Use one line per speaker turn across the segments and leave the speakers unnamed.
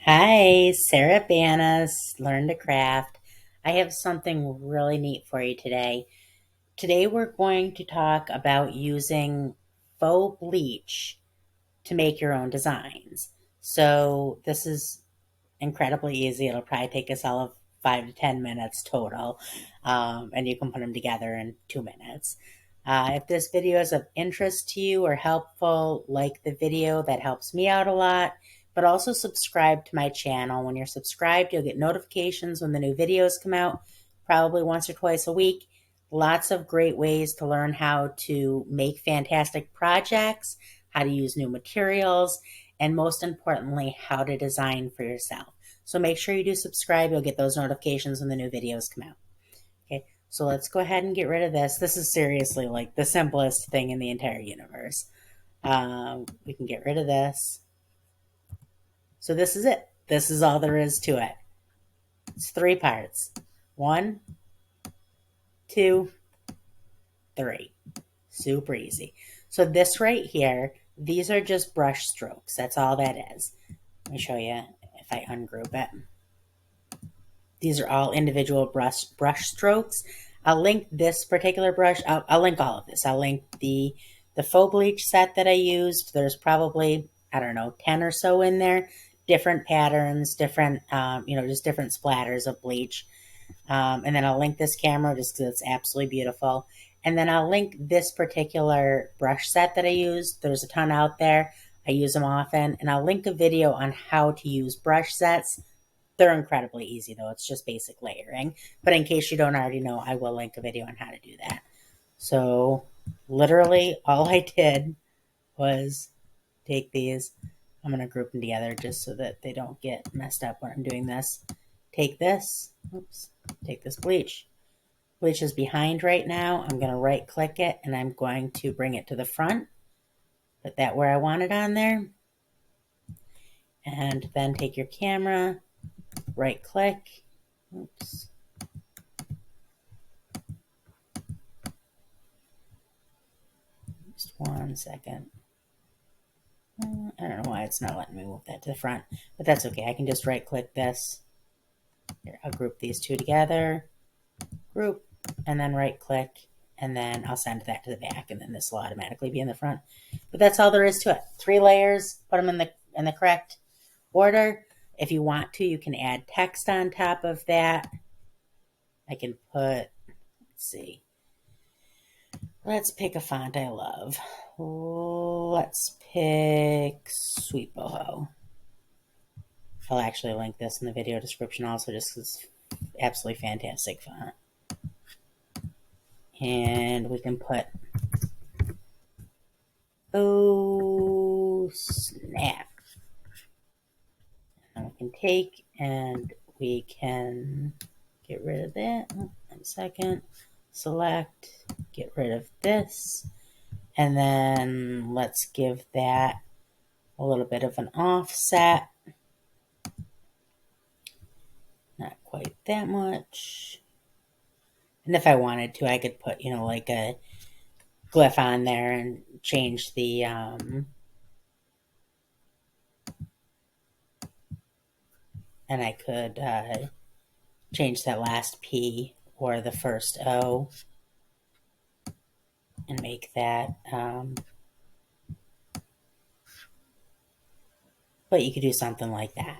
Hi, Sarah Banas, Learn to Craft. I have something really neat for you today. Today we're going to talk about using faux bleach to make your own designs. So this is incredibly easy. It'll probably take us all of 5 to 10 minutes total, and you can put them together in 2 minutes. If this video is of interest to you or helpful, like the video, that helps me out a lot. But also subscribe to my channel. When you're subscribed, you'll get notifications when the new videos come out, probably once or twice a week. Lots of great ways to learn how to make fantastic projects, how to use new materials, and most importantly, how to design for yourself. So make sure you do subscribe. You'll get those notifications when the new videos come out. Okay, so let's go ahead and get rid of this. This is seriously like the simplest thing in the entire universe. We can get rid of this. So this is it. This is all there is to it. It's 3 parts. 1, 2, 3. Super easy. So this right here, these are just brush strokes. That's all that is. Let me show you if I ungroup it. These are all individual brush strokes. I'll link this particular brush. I'll link all of this. I'll link the faux bleach set that I used. There's probably, I don't know, 10 or so in there. Different patterns, different, just different splatters of bleach. And then I'll link this camera just because it's absolutely beautiful. And then I'll link this particular brush set that I used. There's a ton out there. I use them often. And I'll link a video on how to use brush sets. They're incredibly easy, though. It's just basic layering. But in case you don't already know, I will link a video on how to do that. So literally all I did was take these. I'm going to group them together just so that they don't get messed up when I'm doing this. Take this. Oops. Take this bleach. Bleach is behind right now. I'm going to right click it and I'm going to bring it to the front. Put that where I want it on there. And then take your camera, right click. Oops. Just 1 second. I don't know why it's not letting me move that to the front, but that's okay. I can just right click this. Here, I'll group these two together, group, and then right click, and then I'll send that to the back, and then this will automatically be in the front. But that's all there is to it. 3 layers, put them in the correct order. If you want to, you can add text on top of that. I can put, let's see, let's pick a font I love. Let's pick Sweet Boho. I'll actually link this in the video description also just because it's absolutely fantastic font. And we can put, oh snap. And we can take and we can get rid of that. 1 second. Select, get rid of this. And then let's give that a little bit of an offset. Not quite that much. And if I wanted to, I could put, like a glyph on there and change the, and I could change that last P or the first O and make that, but you could do something like that.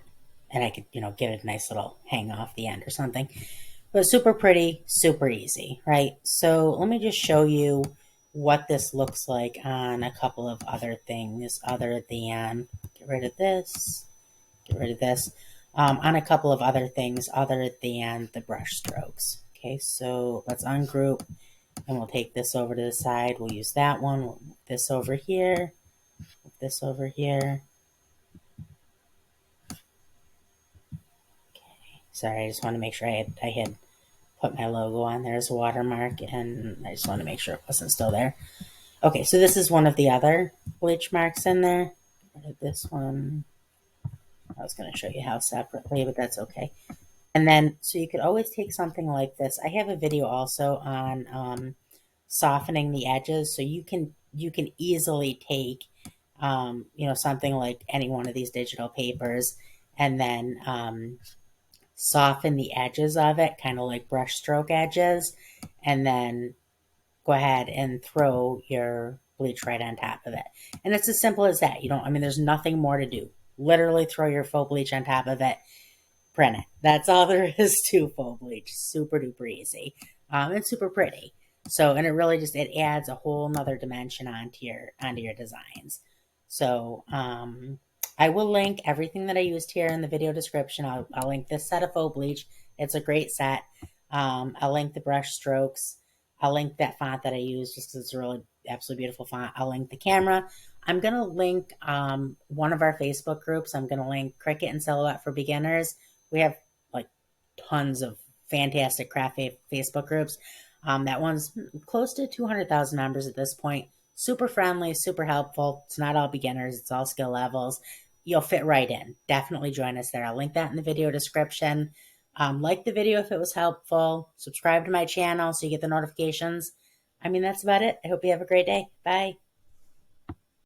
And I could, give it a nice little hang off the end or something. But super pretty, super easy, right? So let me just show you what this looks like on a couple of other things other than, get rid of this, get rid of this, on a couple of other things other than the brush strokes. Okay, so let's ungroup and we'll take this over to the side. We'll use that one. We'll move this over here, move this over here. Okay, sorry, I just want to make sure I had put my logo on there as a watermark, and I just want to make sure it wasn't still there. Okay, so this is one of the other bleach marks in there. Get rid of this one. I was going to show you how separately, but that's okay. And then, so you could always take something like this. I have a video also on softening the edges, so you can easily take, something like any one of these digital papers and then soften the edges of it, kind of like brush stroke edges, and then go ahead and throw your bleach right on top of it. And it's as simple as that. There's nothing more to do. Literally throw your faux bleach on top of it, print it. That's all there is to faux bleach. Super duper easy. And super pretty. So, and it really just, it adds a whole nother dimension onto your designs. So, I will link everything that I used here in the video description. I'll link this set of faux bleach. It's a great set. I'll link the brush strokes. I'll link that font that I use just because it's a really absolutely beautiful font. I'll link the camera. I'm going to link one of our Facebook groups. I'm going to link Cricut and Silhouette for Beginners. We have like tons of fantastic craft Facebook groups. That one's close to 200,000 members at this point. Super friendly, super helpful. It's not all beginners. It's all skill levels. You'll fit right in. Definitely join us there. I'll link that in the video description. Like the video if it was helpful. Subscribe to my channel so you get the notifications. That's about it. I hope you have a great day. Bye.